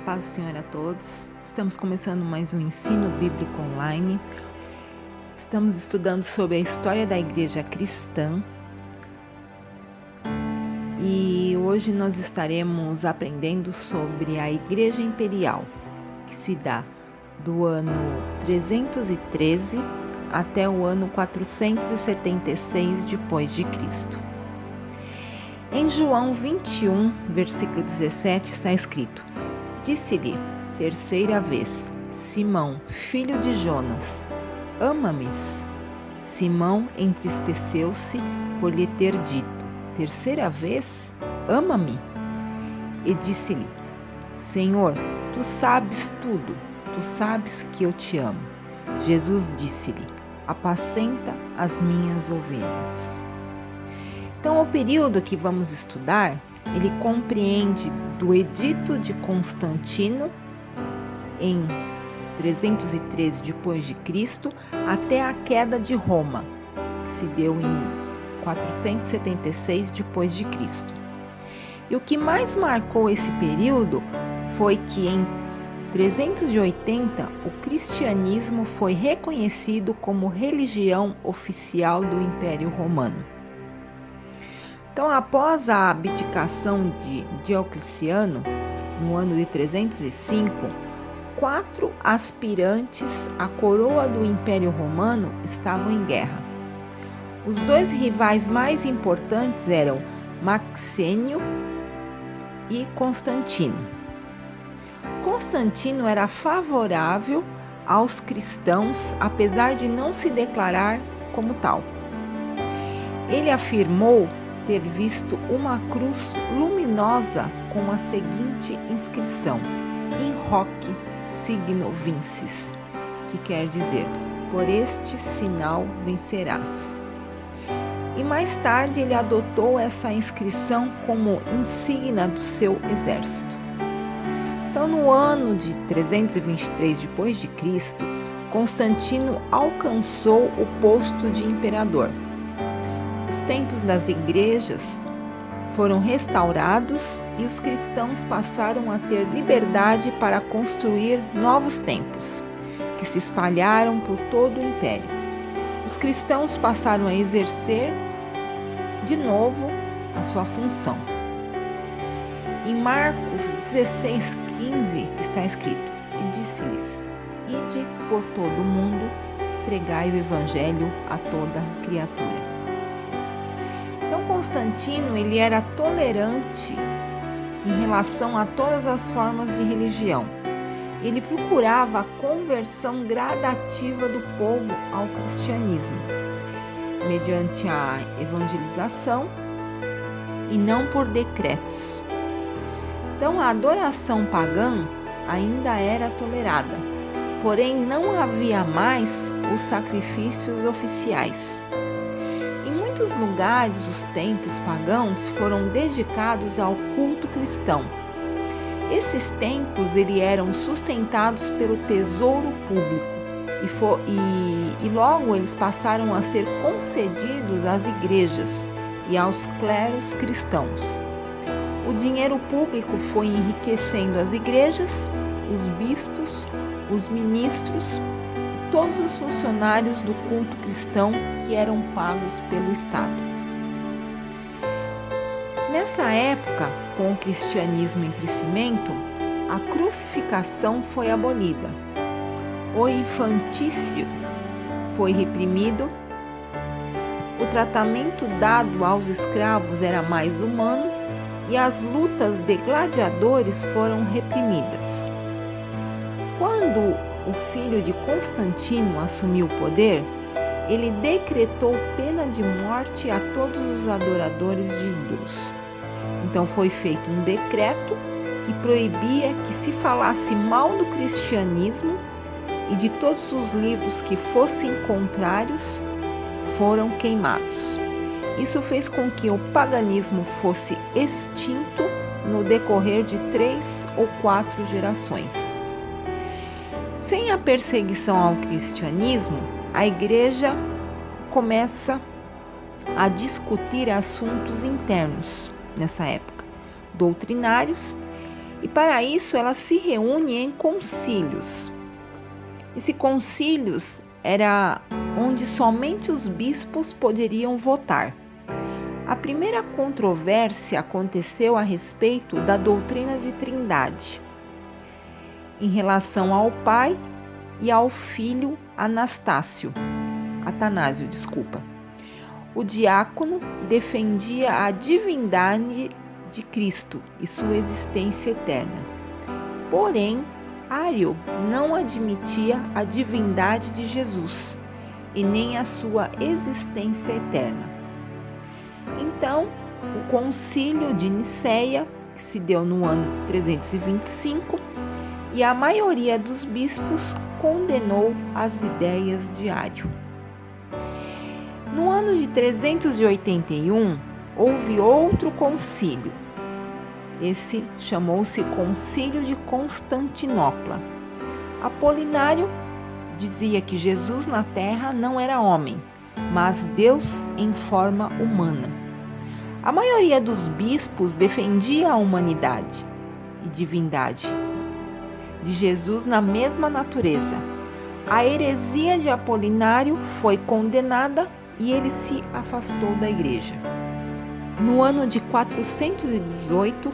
Paz do Senhor a todos. Estamos começando mais um ensino bíblico online. Estamos estudando sobre a história da igreja cristã. E hoje nós estaremos aprendendo sobre a igreja imperial, que se dá do ano 313 até o ano 476 depois de Cristo. Em João 21, versículo 17, está escrito: Disse-lhe, terceira vez, Simão, filho de Jonas, ama-me? Simão entristeceu-se por lhe ter dito, terceira vez, ama-me? E disse-lhe, Senhor, tu sabes tudo, tu sabes que eu te amo. Jesus disse-lhe, apacenta as minhas ovelhas. Então, o período que vamos estudar, ele compreende do Edito de Constantino, em 313 depois de Cristo, até a queda de Roma, que se deu em 476 depois de Cristo. E o que mais marcou esse período foi que em 380 o cristianismo foi reconhecido como religião oficial do Império Romano. Então, após a abdicação de Diocleciano, no ano de 305, 4 aspirantes à coroa do Império Romano estavam em guerra. Os 2 rivais mais importantes eram Maxênio e Constantino. Constantino era favorável aos cristãos, apesar de não se declarar como tal. Ele afirmou ter visto uma cruz luminosa com a seguinte inscrição: In hoc signo vinces, que quer dizer, por este sinal vencerás. E mais tarde ele adotou essa inscrição como insígnia do seu exército. Então, no ano de 323 depois de Cristo, Constantino alcançou o posto de imperador. Os templos das igrejas foram restaurados e os cristãos passaram a ter liberdade para construir novos templos, que se espalharam por todo o império. Os cristãos passaram a exercer de novo a sua função. Em Marcos 16:15 está escrito: E disse-lhes, ide por todo o mundo, pregai o evangelho a toda criatura. Constantino, ele era tolerante em relação a todas as formas de religião. Ele procurava a conversão gradativa do povo ao cristianismo, mediante a evangelização e não por decretos. Então, a adoração pagã ainda era tolerada, porém não havia mais os sacrifícios oficiais. Em muitos lugares, os templos pagãos foram dedicados ao culto cristão. Esses templos eram sustentados pelo tesouro público e logo eles passaram a ser concedidos às igrejas e aos clérigos cristãos. O dinheiro público foi enriquecendo as igrejas, os bispos, os ministros, todos os funcionários do culto cristão que eram pagos pelo Estado. Nessa época, com o cristianismo em crescimento, a crucificação foi abolida, o infantício foi reprimido, o tratamento dado aos escravos era mais humano e as lutas de gladiadores foram reprimidas. Quando o filho de Constantino assumiu o poder, ele decretou pena de morte a todos os adoradores de ídolos. Então foi feito um decreto que proibia que se falasse mal do cristianismo e de todos os livros que fossem contrários foram queimados. Isso fez com que o paganismo fosse extinto no decorrer de 3 ou 4 gerações. Sem a perseguição ao cristianismo, a igreja começa a discutir assuntos internos nessa época, doutrinários, E para isso ela se reúne em concílios. Esses concílios era onde somente os bispos poderiam votar. A primeira controvérsia aconteceu a respeito da doutrina de Trindade, em relação ao Pai e ao Filho Atanásio. O diácono defendia a divindade de Cristo e sua existência eterna. Porém, Ário não admitia a divindade de Jesus e nem a sua existência eterna. Então, o Concílio de Nicéia, que se deu no ano de 325, e a maioria dos bispos condenou as ideias de Ário. No ano de 381, houve outro concílio. Esse chamou-se Concílio de Constantinopla. Apolinário dizia que Jesus na terra não era homem, mas Deus em forma humana. A maioria dos bispos defendia a humanidade e divindade de Jesus na mesma natureza. A heresia de Apolinário foi condenada e ele se afastou da igreja. No ano de 418,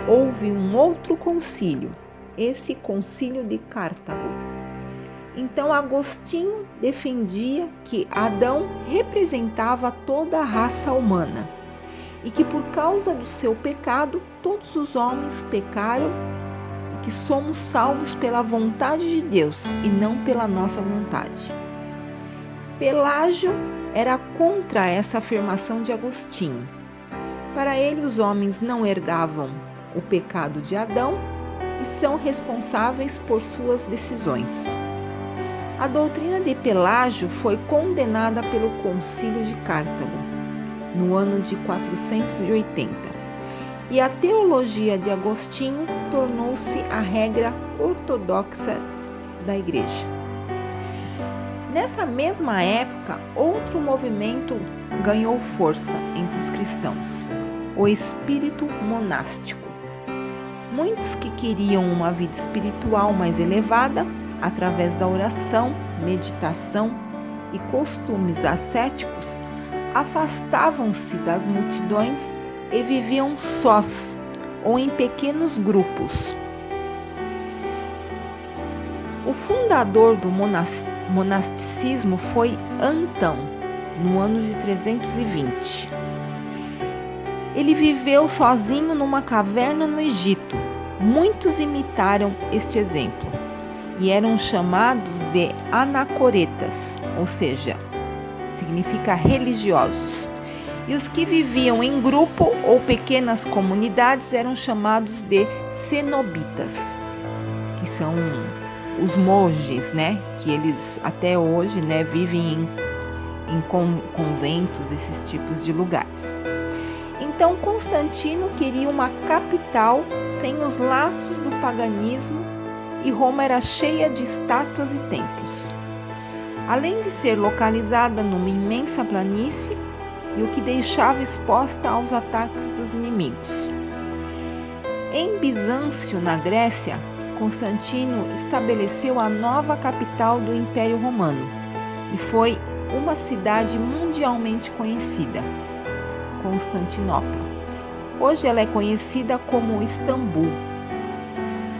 houve um outro concílio, esse Concílio de Cartago. Então Agostinho defendia que Adão representava toda a raça humana e que por causa do seu pecado todos os homens pecaram e que somos salvos pela vontade de Deus e não pela nossa vontade. Pelágio era contra essa afirmação de Agostinho. Para ele, os homens não herdavam o pecado de Adão e são responsáveis por suas decisões. A doutrina de Pelágio foi condenada pelo Concílio de Cartago, no ano de 480, e a teologia de Agostinho tornou-se a regra ortodoxa da Igreja. Nessa mesma época, outro movimento ganhou força entre os cristãos, o espírito monástico. Muitos que queriam uma vida espiritual mais elevada, através da oração, meditação e costumes ascéticos, afastavam-se das multidões e viviam sós ou em pequenos grupos. O fundador do monasticismo foi Antão, no ano de 320. Ele viveu sozinho numa caverna no Egito. Muitos imitaram este exemplo e eram chamados de anacoretas, ou seja, significa religiosos. E os que viviam em grupo ou pequenas comunidades eram chamados de cenobitas, que são os monges, que eles até hoje, vivem em conventos, esses tipos de lugares. Então, Constantino queria uma capital sem os laços do paganismo e Roma era cheia de estátuas e templos. Além de ser localizada numa imensa planície, e o que deixava exposta aos ataques dos inimigos. Em Bizâncio, na Grécia, Constantino estabeleceu a nova capital do Império Romano e foi uma cidade mundialmente conhecida, Constantinopla. Hoje ela é conhecida como Istambul.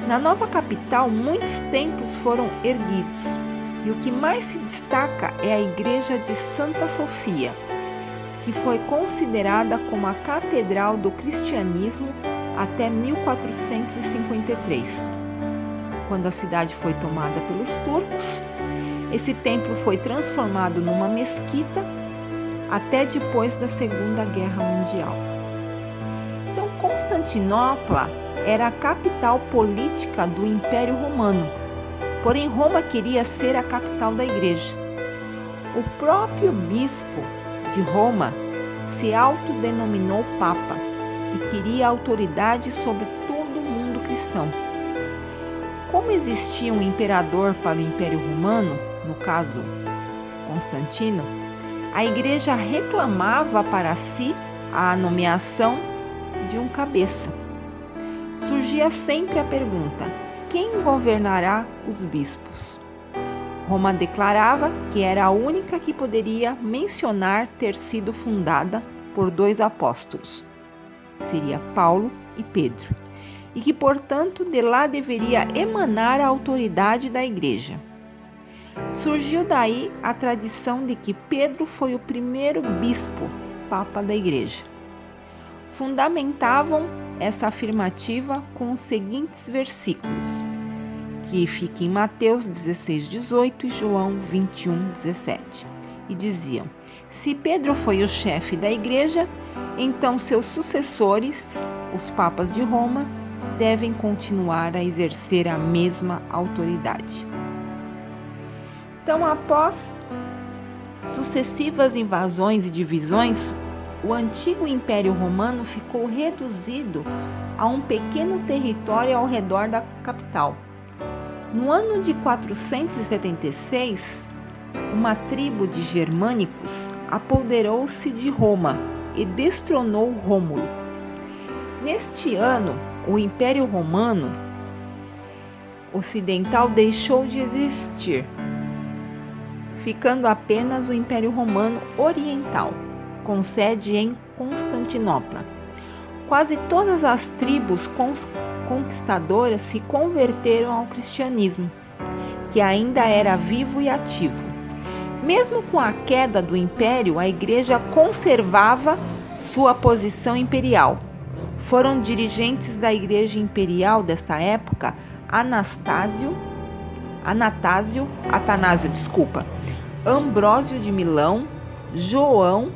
Na nova capital, muitos templos foram erguidos e o que mais se destaca é a Igreja de Santa Sofia, que foi considerada como a catedral do cristianismo até 1453. Quando a cidade foi tomada pelos turcos, esse templo foi transformado numa mesquita até depois da Segunda Guerra Mundial. Então, Constantinopla era a capital política do Império Romano, porém Roma queria ser a capital da Igreja. O próprio bispo de Roma se autodenominou Papa e queria autoridade sobre todo o mundo cristão. Como existia um imperador para o Império Romano, no caso Constantino, a Igreja reclamava para si a nomeação de um cabeça. surgia sempre a pergunta: quem governará os bispos? Roma declarava que era a única que poderia mencionar ter sido fundada por 2 apóstolos, seria Paulo e Pedro, e que, portanto, de lá deveria emanar a autoridade da Igreja. Surgiu daí a tradição de que Pedro foi o primeiro bispo, papa da Igreja. Fundamentavam essa afirmativa com os seguintes versículos, que fica em Mateus 16:18 e João 21:17, e diziam: se Pedro foi o chefe da Igreja, então seus sucessores, os papas de Roma, devem continuar a exercer a mesma autoridade. Então, após sucessivas invasões e divisões, o antigo Império Romano ficou reduzido a um pequeno território ao redor da capital. No ano de 476, uma tribo de germânicos apoderou-se de Roma e destronou Rômulo. Neste ano, o Império Romano Ocidental deixou de existir, ficando apenas o Império Romano Oriental, com sede em Constantinopla. Quase todas as tribos conquistadoras se converteram ao cristianismo, que ainda era vivo e ativo. Mesmo com a queda do império, a Igreja conservava sua posição imperial. Foram dirigentes da Igreja Imperial desta época Atanásio, Ambrósio de Milão, João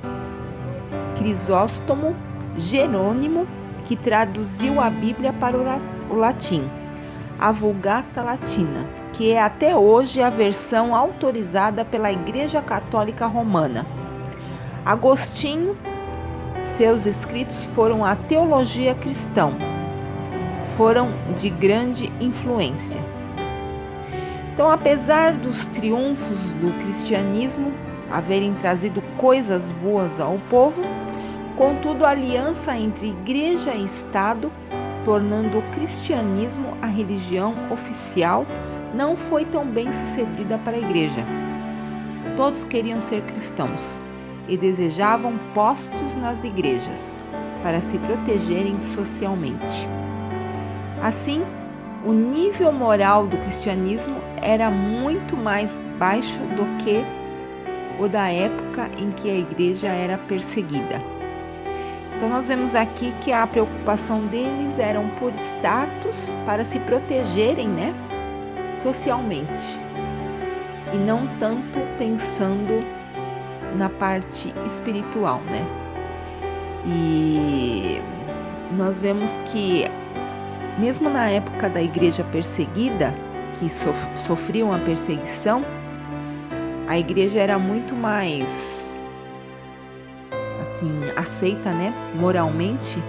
Crisóstomo, Jerônimo, que traduziu a Bíblia para o latim, a Vulgata Latina, que é até hoje a versão autorizada pela Igreja Católica Romana. Agostinho, seus escritos foram a teologia cristã, foram de grande influência. Então, apesar dos triunfos do cristianismo haverem trazido coisas boas ao povo, contudo, a aliança entre Igreja e Estado, tornando o cristianismo a religião oficial, não foi tão bem sucedida para a Igreja. Todos queriam ser cristãos e desejavam postos nas igrejas para se protegerem socialmente. Assim, o nível moral do cristianismo era muito mais baixo do que o da época em que a igreja era perseguida. Então nós vemos aqui que a preocupação deles era por status, para se protegerem, socialmente, e não tanto pensando na parte espiritual, E nós vemos que mesmo na época da igreja perseguida, que sofriam a perseguição, a igreja era muito mais aceita, moralmente.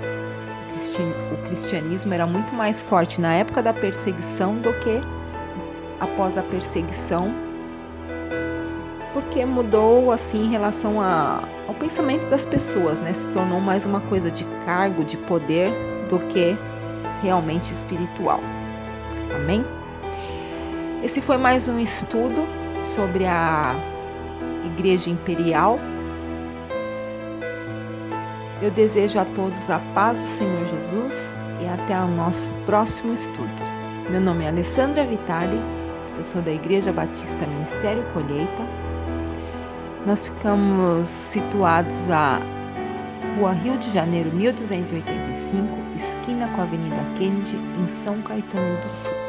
O cristianismo era muito mais forte na época da perseguição do que após a perseguição, porque mudou em relação ao pensamento das pessoas, se tornou mais uma coisa de cargo, de poder, do que realmente espiritual. Amém? Esse foi mais um estudo sobre a Igreja Imperial. Eu desejo a todos a paz do Senhor Jesus e até o nosso próximo estudo. Meu nome é Alessandra Vitali, eu sou da Igreja Batista Ministério Colheita. Nós ficamos situados à Rua Rio de Janeiro, 1285, esquina com a Avenida Kennedy, em São Caetano do Sul.